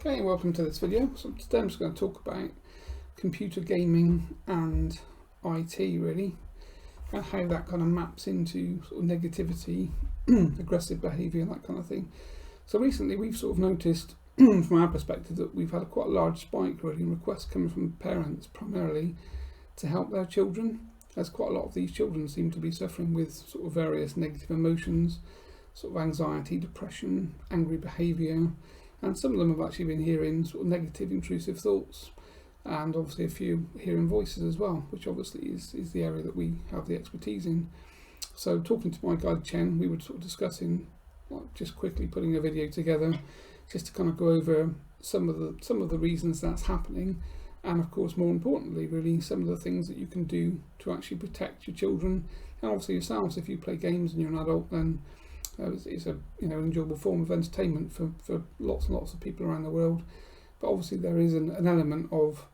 Okay, welcome to this video. So today I'm just going to talk about computer gaming and IT really, and how that kind of maps into sort of negativity, aggressive behaviour, that kind of thing. So recently we've sort of noticed from our perspective that we've had quite a large spike really in requests coming from parents primarily to help their children, as quite a lot of these children seem to be suffering with sort of various negative emotions, sort of anxiety, depression, angry behaviour. And some of them have actually been hearing sort of negative, intrusive thoughts, and obviously a few hearing voices as well, which obviously is the area that we have the expertise in. So talking to my guide Chen, we were sort of discussing, just quickly putting a video together, just to kind of go over some of the reasons that's happening, and of course more importantly really some of the things that you can do to actually protect your children, and obviously yourselves. If you play games and you're an adult, then it's a an enjoyable form of entertainment for lots and lots of people around the world. But obviously there is an element of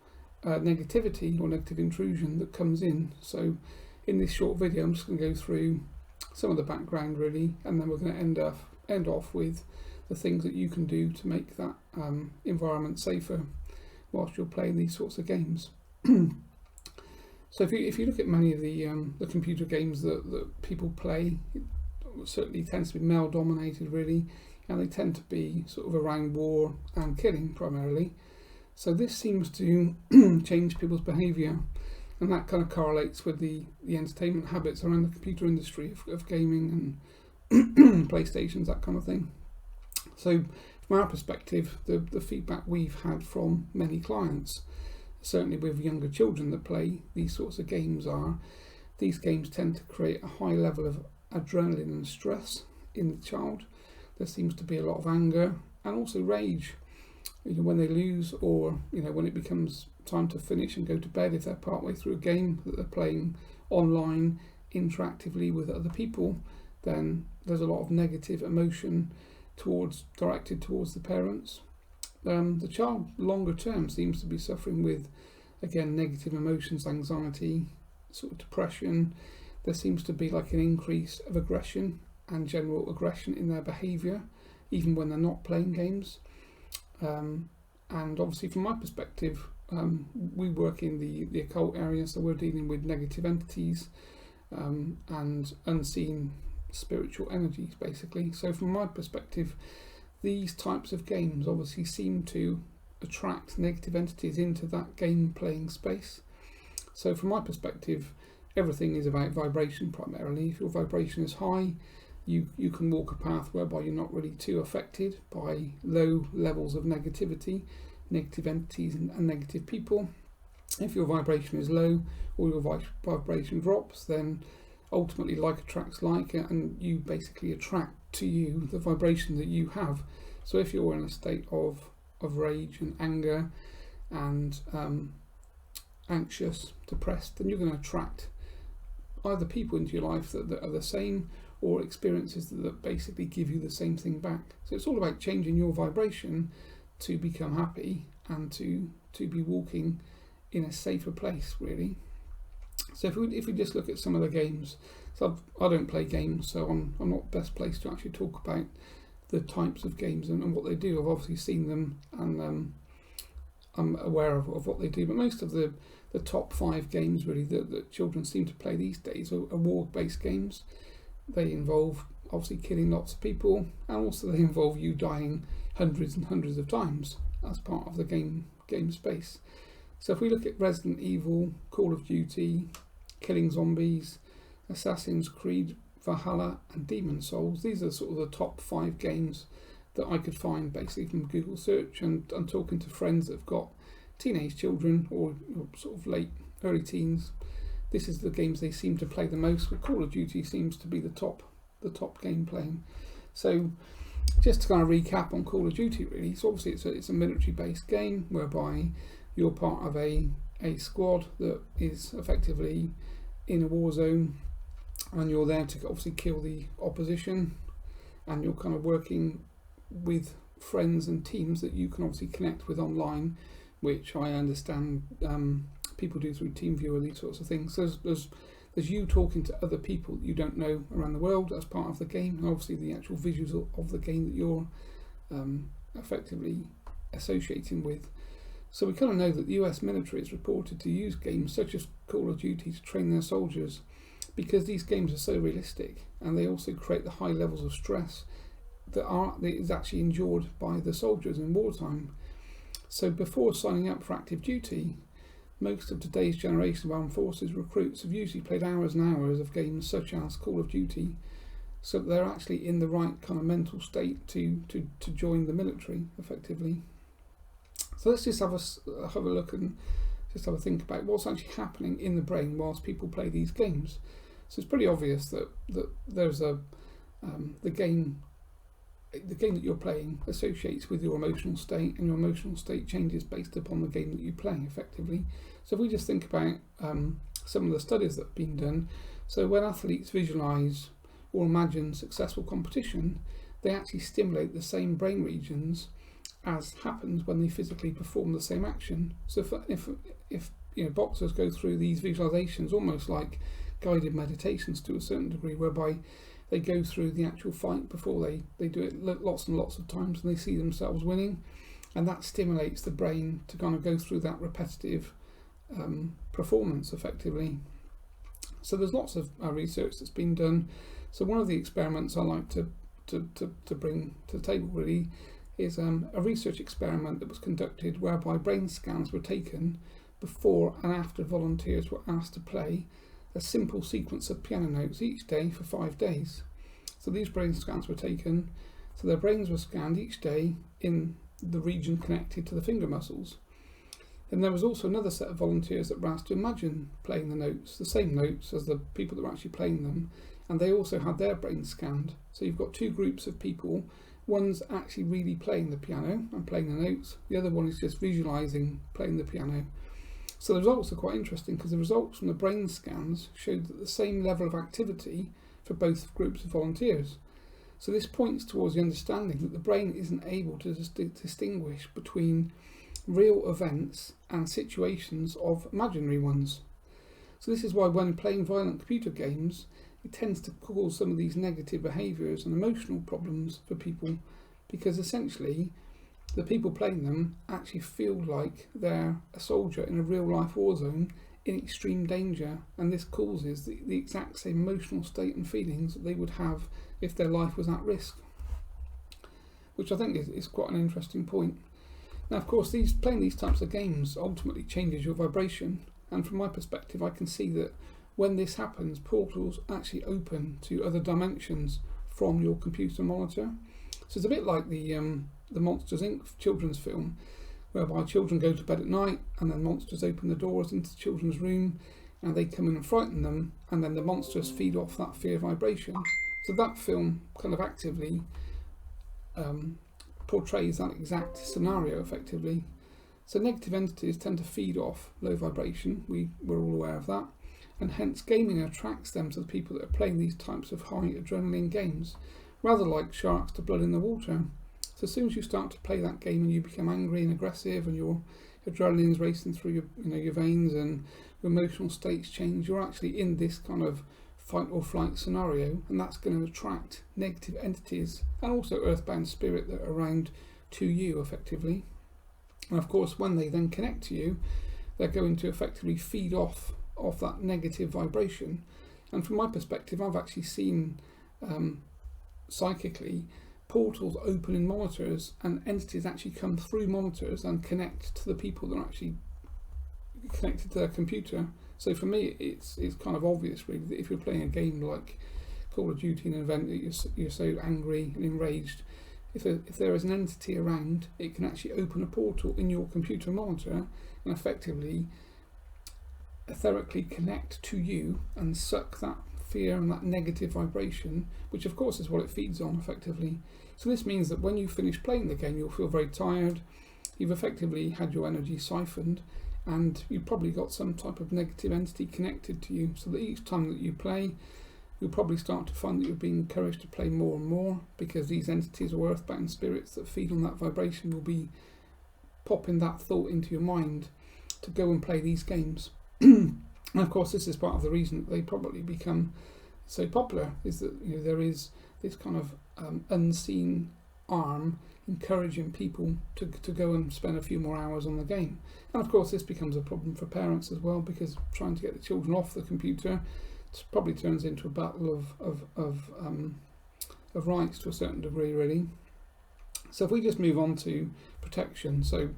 negativity or negative intrusion that comes in. So in this short video I'm just going to go through some of the background really, and then we're going to end off with the things that you can do to make that environment safer whilst you're playing these sorts of games. So if you look at many of the computer games that people play, it certainly tends to be male dominated really, and they tend to be sort of around war and killing primarily. So this seems to change people's behaviour, and that kind of correlates with the entertainment habits around the computer industry of gaming and PlayStations, that kind of thing. So from our perspective, the feedback we've had from many clients, certainly with younger children that play these sorts of games, are these games tend to create a high level of adrenaline and stress in the child. There seems to be a lot of anger and also rage, when they lose, or when it becomes time to finish and go to bed, if they're partway through a game that they're playing online interactively with other people, then there's a lot of negative emotion directed towards the parents. The child longer term seems to be suffering with, again, negative emotions, anxiety, sort of depression. There seems to be like an increase of aggression and general aggression in their behaviour, even when they're not playing games. And obviously from my perspective, we work in the occult area, so we're dealing with negative entities and unseen spiritual energies basically. So from my perspective, these types of games obviously seem to attract negative entities into that game playing space. So from my perspective, everything is about vibration primarily. If your vibration is high, you can walk a path whereby you're not really too affected by low levels of negativity, negative entities and negative people. If your vibration is low or your vibration drops, then ultimately like attracts like, and you basically attract to you the vibration that you have. So if you're in a state of rage and anger and anxious, depressed, then you're going to attract either people into your life that are the same, or experiences that basically give you the same thing back. So it's all about changing your vibration to become happy and to be walking in a safer place really. So if we just look at some of the games, so I don't play games, so I'm not best placed to actually talk about the types of games and what they do. I've obviously seen them and I'm aware of what they do, but most of the top 5 games really that children seem to play these days are war-based games. They involve obviously killing lots of people, and also they involve you dying hundreds and hundreds of times as part of the game space. So if we look at Resident Evil, Call of Duty, Killing Zombies, Assassin's Creed, Valhalla and Demon Souls, these are sort of the top 5 games that I could find basically from Google search, and I'm talking to friends that have got teenage children or sort of early teens. This is the games they seem to play the most, but Call of Duty seems to be the top game playing. So just to kind of recap on Call of Duty really, so obviously it's a military based game whereby you're part of a squad that is effectively in a war zone, and you're there to obviously kill the opposition, and you're kind of working with friends and teams that you can obviously connect with online, which I understand people do through TeamViewer, these sorts of things. So there's you talking to other people that you don't know around the world as part of the game, and obviously the actual visuals of the game that you're effectively associating with. So we kind of know that the US military is reported to use games such as Call of Duty to train their soldiers, because these games are so realistic, and they also create the high levels of stress that is actually endured by the soldiers in wartime. So before signing up for active duty, most of today's generation of armed forces recruits have usually played hours and hours of games such as Call of Duty, so that they're actually in the right kind of mental state to join the military effectively. So let's just have a look and just have a think about what's actually happening in the brain whilst people play these games. So it's pretty obvious that there's the game that you're playing associates with your emotional state, and your emotional state changes based upon the game that you play effectively. So if we just think about some of the studies that have been done, so when athletes visualise or imagine successful competition, they actually stimulate the same brain regions as happens when they physically perform the same action. So if boxers go through these visualizations almost like guided meditations to a certain degree, whereby they go through the actual fight before they do it lots and lots of times, and they see themselves winning, and that stimulates the brain to kind of go through that repetitive performance effectively. So there's lots of research that's been done. So one of the experiments I like to bring to the table really is a research experiment that was conducted whereby brain scans were taken before and after volunteers were asked to play a simple sequence of piano notes each day for 5 days. So these brain scans were taken, so their brains were scanned each day in the region connected to the finger muscles. And there was also another set of volunteers that were asked to imagine playing the notes, the same notes as the people that were actually playing them, and they also had their brains scanned. So you've got two groups of people. One's actually really playing the piano and playing the notes, the other one is just visualising playing the piano. So the results are quite interesting, because the results from the brain scans showed that the same level of activity for both groups of volunteers. So this points towards the understanding that the brain isn't able to distinguish between real events and situations of imaginary ones. So this is why when playing violent computer games, it tends to cause some of these negative behaviours and emotional problems for people, because essentially the people playing them actually feel like they're a soldier in a real life war zone in extreme danger, and this causes the exact same emotional state and feelings that they would have if their life was at risk, which I think is quite an interesting point. Now of course playing these types of games ultimately changes your vibration, and from my perspective I can see that when this happens, portals actually open to other dimensions from your computer monitor. So it's a bit like the Monsters Inc. children's film, whereby children go to bed at night and then monsters open the doors into the children's room and they come in and frighten them, and then the monsters feed off that fear vibration. So that film kind of actively portrays that exact scenario effectively. So negative entities tend to feed off low vibration, we're all aware of that, and hence gaming attracts them to the people that are playing these types of high adrenaline games, rather like sharks to blood in the water. So as soon as you start to play that game and you become angry and aggressive, and your adrenaline's racing through your veins and your emotional states change, you're actually in this kind of fight or flight scenario, and that's going to attract negative entities and also earthbound spirit that are around to you effectively. And of course when they then connect to you, they're going to effectively feed off that negative vibration. And from my perspective, I've actually seen psychically portals open in monitors, and entities actually come through monitors and connect to the people that are actually connected to their computer. So for me it's kind of obvious really that if you're playing a game like Call of Duty, an event that you're so angry and enraged, if there is an entity around, it can actually open a portal in your computer monitor and effectively etherically connect to you and suck that fear and that negative vibration, which of course is what it feeds on effectively. So this means that when you finish playing the game, you'll feel very tired, you've effectively had your energy siphoned, and you've probably got some type of negative entity connected to you, so that each time that you play, you'll probably start to find that you're being encouraged to play more and more, because these entities or earthbound spirits that feed on that vibration will be popping that thought into your mind to go and play these games. And of course this is part of the reason that they probably become so popular, is that there is this kind of unseen arm encouraging people to go and spend a few more hours on the game. And of course this becomes a problem for parents as well, because trying to get the children off the computer probably turns into a battle of rights to a certain degree, really. So if we just move on to protection, so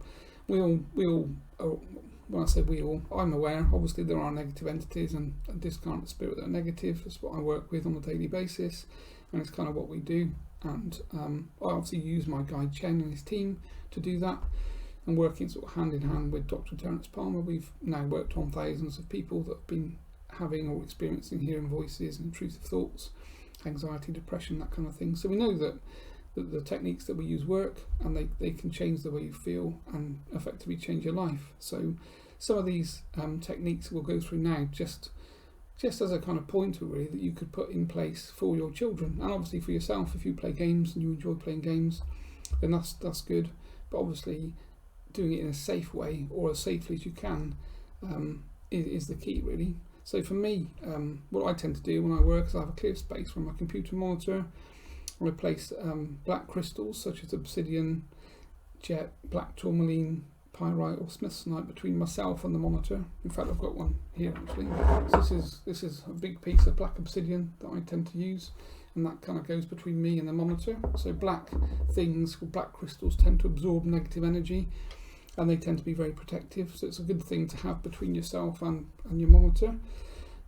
we all when I say we all, I'm aware obviously there are negative entities and discarnate spirit that are negative. That's what I work with on a daily basis, and it's kind of what we do. And I obviously use my guide Chen and his team to do that, and working sort of hand in hand with Dr. Terence Palmer, we've now worked on thousands of people that have been having or experiencing hearing voices, intrusive thoughts, anxiety, depression, that kind of thing. So we know that the techniques that we use work, and they can change the way you feel and effectively change your life. So some of these techniques we'll go through now, just as a kind of pointer really, that you could put in place for your children, and obviously for yourself. If you play games and you enjoy playing games, then that's good, but obviously doing it in a safe way, or as safely as you can, is the key really. So for me, what I tend to do when I work is I have a clear space for my computer monitor. I place black crystals such as obsidian, jet, black tourmaline, pyrite or smithsonite between myself and the monitor. In fact, I've got one here actually. So this is a big piece of black obsidian that I tend to use, and that kind of goes between me and the monitor. So black things, or black crystals, tend to absorb negative energy, and they tend to be very protective. So it's a good thing to have between yourself and your monitor.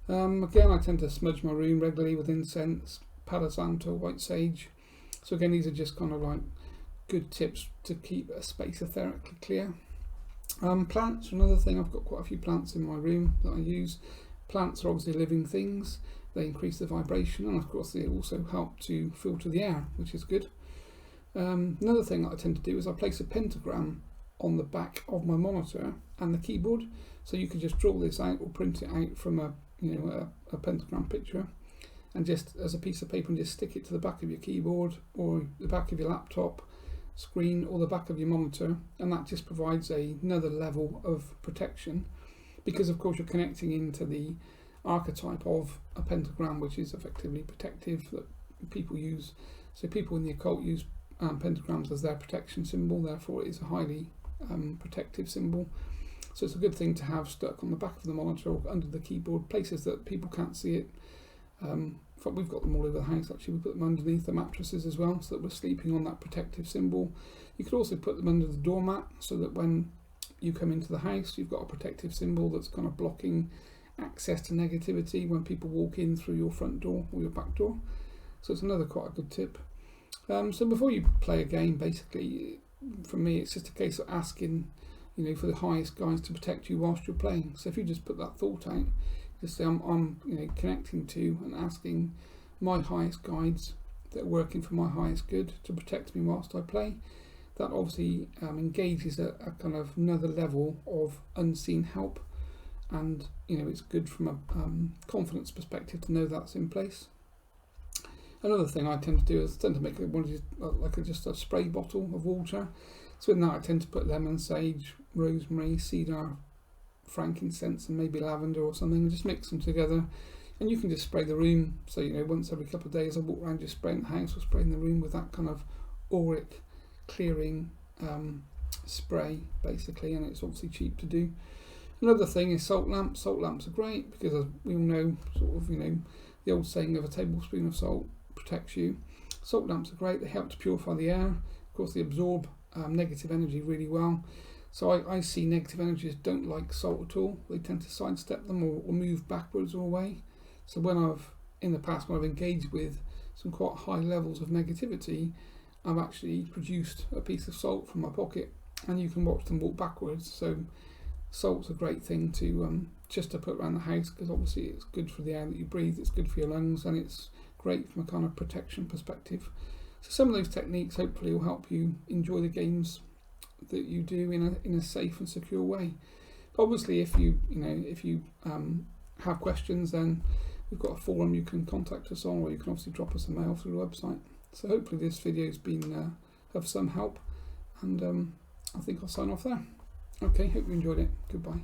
Again, I tend to smudge my room regularly with incense, Palo Santo, white sage. So again, these are just kind of like good tips to keep a space etherically clear. Plants are another thing. I've got quite a few plants in my room that I use. Plants are obviously living things. They increase the vibration, and of course they also help to filter the air, which is good. Another thing that I tend to do is I place a pentagram on the back of my monitor and the keyboard. So you can just draw this out or print it out from a pentagram picture, and just as a piece of paper, and just stick it to the back of your keyboard or the back of your laptop screen or the back of your monitor, and that just provides another level of protection, because of course you're connecting into the archetype of a pentagram, which is effectively protective, that people use. So people in the occult use pentagrams as their protection symbol, therefore it is a highly protective symbol. So it's a good thing to have stuck on the back of the monitor or under the keyboard, places that people can't see it. In fact, we've got them all over the house actually. We put them underneath the mattresses as well, so that we're sleeping on that protective symbol. You could also put them under the doormat, so that when you come into the house, you've got a protective symbol that's kind of blocking access to negativity when people walk in through your front door or your back door. So it's another quite a good tip. So before you play a game, basically, for me, it's just a case of asking, for the highest guides to protect you whilst you're playing. So if you just put that thought out, just say I'm connecting to and asking my highest guides that are working for my highest good to protect me whilst I play. That obviously engages a kind of another level of unseen help, and it's good from a confidence perspective to know that's in place. Another thing I tend to do is make just a spray bottle of water. So in that I tend to put lemon, sage, rosemary, cedar, frankincense and maybe lavender or something, and just mix them together, and you can just spray the room. So once every couple of days I walk around just spraying the house or spraying the room with that kind of auric clearing spray basically, and it's obviously cheap to do. Another thing is salt lamps. Salt lamps are great because, as we all know, the old saying of a tablespoon of salt protects you. Salt lamps are great. They help to purify the air. Of course, they absorb negative energy really well. So I see negative energies don't like salt at all. They tend to sidestep them or move backwards or away. So in the past when I've engaged with some quite high levels of negativity, I've actually produced a piece of salt from my pocket, and you can watch them walk backwards. So salt's a great thing to just to put around the house, because obviously it's good for the air that you breathe, it's good for your lungs, and it's great from a kind of protection perspective. So some of those techniques hopefully will help you enjoy the games that you do in a safe and secure way. Obviously, if you have questions, then we've got a forum you can contact us on, or you can obviously drop us a mail through the website. So hopefully this video's been of some help, and I think I'll sign off there. Okay, hope you enjoyed it. Goodbye.